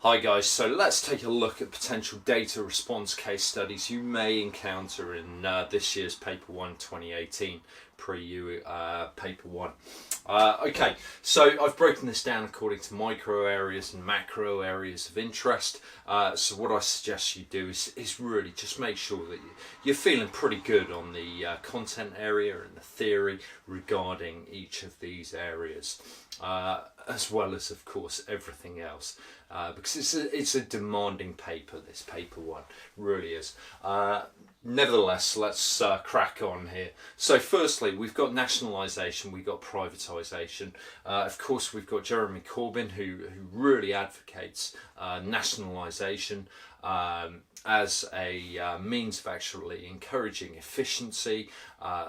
Hi guys, so let's take a look at potential data response case studies you may encounter in this year's Paper 1 2018 Pre-U Paper 1. Okay, so I've broken this down according to micro areas and macro areas of interest. So what I suggest you do is really just make sure that you're feeling pretty good on the content area and the theory regarding each of these areas. As well as, of course, everything else, because it's a demanding paper. This paper one really is. Nevertheless, let's crack on here. So, firstly, we've got nationalisation, we've got privatisation. Of course, we've got Jeremy Corbyn, who really advocates nationalisation as a means of actually encouraging efficiency,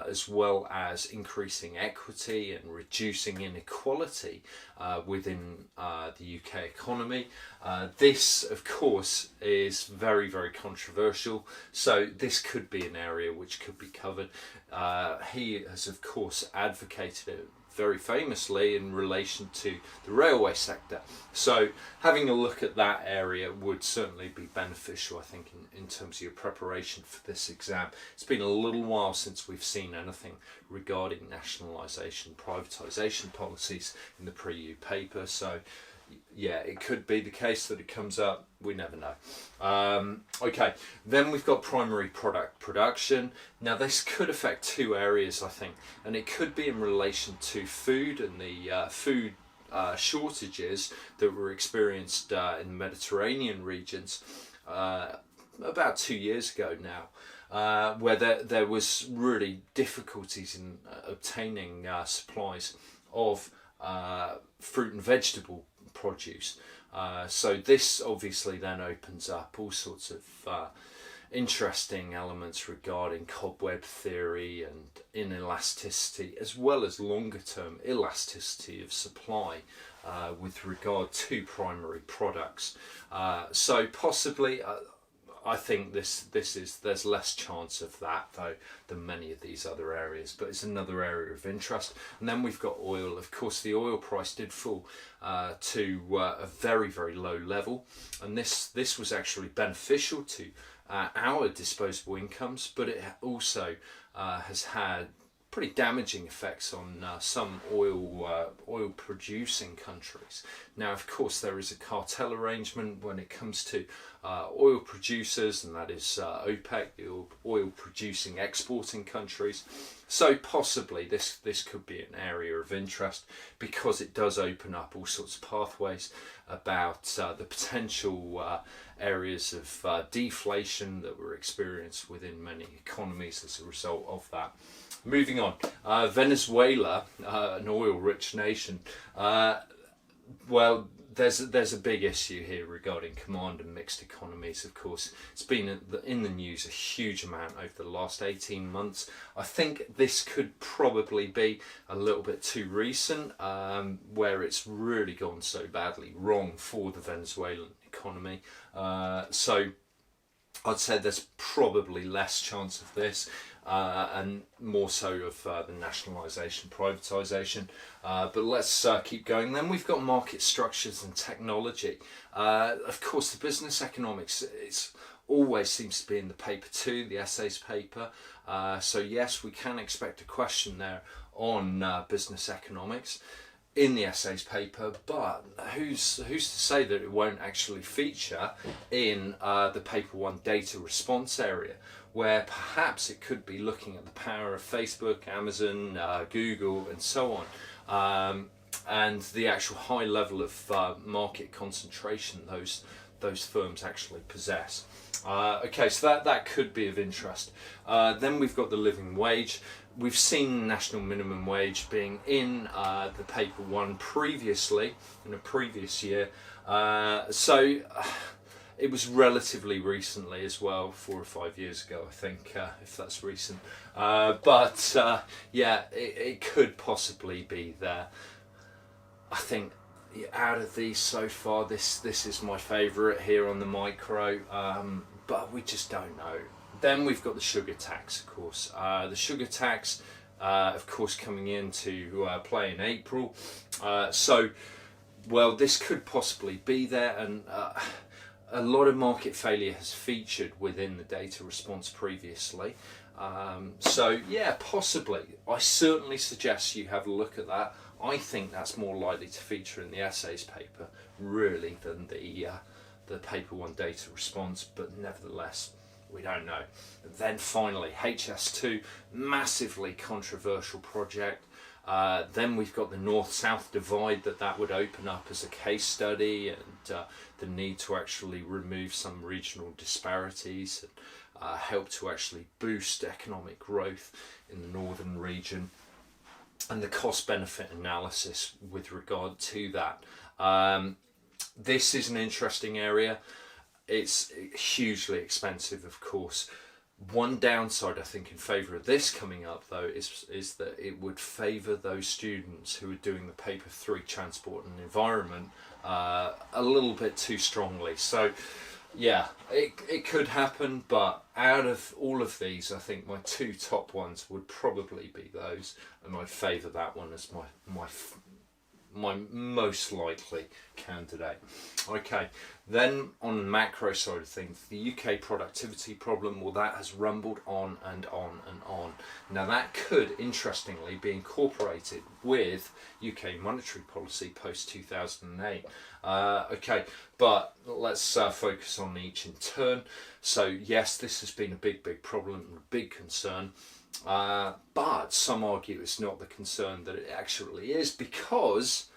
as well as increasing equity and reducing inequality within the UK economy. This, of course, is very, very controversial, so this could be an area which could be covered. He has, of course, advocated it very famously in relation to the railway sector. So having a look at that area would certainly be beneficial, I think, in terms of your preparation for this exam. It's been a little while since we've seen anything regarding nationalisation, privatisation policies in the pre-U paper. So yeah, it could be the case that it comes up. We never know. Okay, then we've got primary product production. Now this could affect two areas, I think, and it could be in relation to food and the food shortages that were experienced in the Mediterranean regions about 2 years ago now, where there was really difficulties in obtaining supplies of fruit and vegetable produce. So this obviously then opens up all sorts of interesting elements regarding cobweb theory and inelasticity, as well as longer term elasticity of supply with regard to primary products. So possibly I think there's less chance of that though than many of these other areas, but it's another area of interest. And then we've got oil. Of course, the oil price did fall to a very, very low level, and this was actually beneficial to our disposable incomes, but it also has had pretty damaging effects on some oil producing countries. Now, of course, there is a cartel arrangement when it comes to oil producers, and that is OPEC, the oil producing exporting countries. So possibly this could be an area of interest, because it does open up all sorts of pathways about the potential areas of deflation that were experienced within many economies as a result of that. Moving on, Venezuela, an oil-rich nation. Well, there's a big issue here regarding command and mixed economies. Of course, it's been in the news a huge amount over the last 18 months. I think this could probably be a little bit too recent, where it's really gone so badly wrong for the Venezuelan economy. So I'd say there's probably less chance of this, and more so of the nationalisation, privatisation. But let's keep going. Then we've got market structures and technology. Of course, the business economics, it's always seems to be in the paper 2, the essays paper. So yes, we can expect a question there on business economics in the essays paper, but who's to say that it won't actually feature in the paper 1 data response area, where perhaps it could be looking at the power of Facebook, Amazon, Google and so on, and the actual high level of market concentration those firms actually possess. Okay, so that could be of interest. Then we've got the living wage. We've seen national minimum wage being in the paper 1 previously, in a previous year. So it was relatively recently as well, 4 or 5 years ago, I think, if that's recent. But yeah, it could possibly be there. I think out of these so far, this is my favourite here on the micro, but we just don't know. Then we've got the sugar tax, of course. The sugar tax, of course, coming into play in April. So well, this could possibly be there, and a lot of market failure has featured within the data response previously. So yeah, possibly. I certainly suggest you have a look at that. I think that's more likely to feature in the essays paper, really, than the paper 1 data response, but nevertheless, we don't know. Then finally, HS2, massively controversial project. Then we've got the North-South Divide that would open up as a case study, and the need to actually remove some regional disparities and help to actually boost economic growth in the northern region, and the cost-benefit analysis with regard to that. This is an interesting area. It's hugely expensive, of course. One downside, I think, in favour of this coming up, though, is that it would favour those students who are doing the paper 3 transport and environment a little bit too strongly. So yeah, it could happen, but out of all of these, I think my 2 top ones would probably be those, and I'd favour that one as my most likely candidate. Okay, then on the macro side of things, the UK productivity problem, well, that has rumbled on and on and on. Now that could, interestingly, be incorporated with UK monetary policy post 2008. Okay, but let's focus on each in turn. So yes, this has been a big problem, a big concern. But some argue it's not the concern that it actually is, because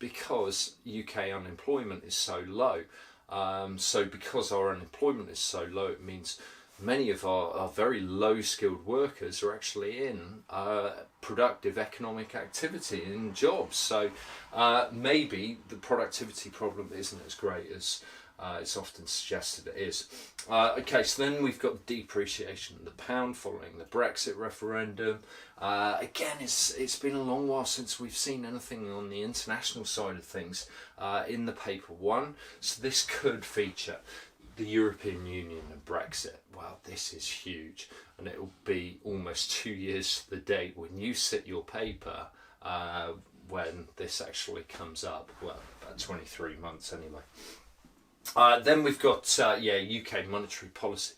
UK unemployment is so low. So because our unemployment is so low, it means many of our very low skilled workers are actually in productive economic activity, in jobs. So maybe the productivity problem isn't as great as it's often suggested it is. Okay, so then we've got depreciation of the pound following the Brexit referendum. Again, it's been a long while since we've seen anything on the international side of things in the paper 1, so this could feature. The European Union and Brexit, well, this is huge, and it will be almost 2 years to the date when you sit your paper when this actually comes up. Well, about 23 months anyway. Then we've got UK monetary policy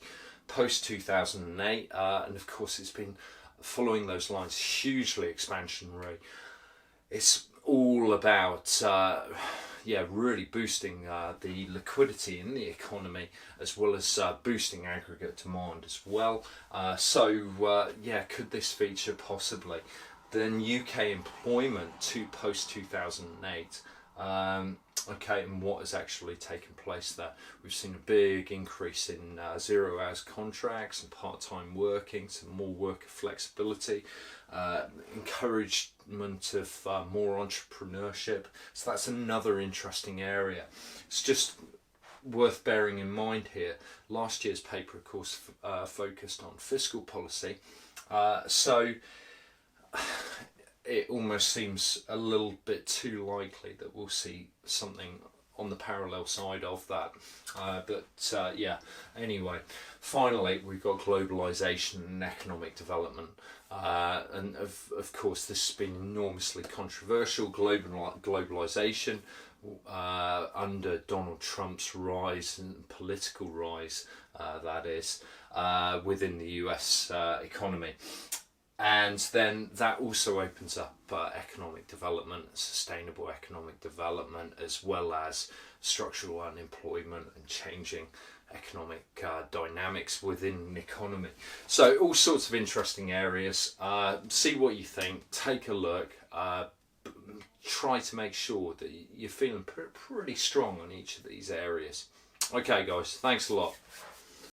post 2008, and of course it's been following those lines, hugely expansionary. It's all about really boosting the liquidity in the economy, as well as boosting aggregate demand as well. Could this feature possibly? Then UK employment to post 2008. Okay, and what has actually taken place there? We've seen a big increase in 0 hours contracts and part-time working, some more worker flexibility, encouragement of more entrepreneurship. So that's another interesting area. It's just worth bearing in mind here. Last year's paper, of course, focused on fiscal policy. So it almost seems a little bit too likely that we'll see something on the parallel side of that. Anyway, finally we've got globalisation and economic development, and of course this has been enormously controversial. Globalisation under Donald Trump's rise and political rise, that is, within the US economy. And then that also opens up economic development, sustainable economic development, as well as structural unemployment and changing economic dynamics within the economy. So all sorts of interesting areas. See what you think, take a look, try to make sure that you're feeling pretty strong on each of these areas. Okay guys, thanks a lot.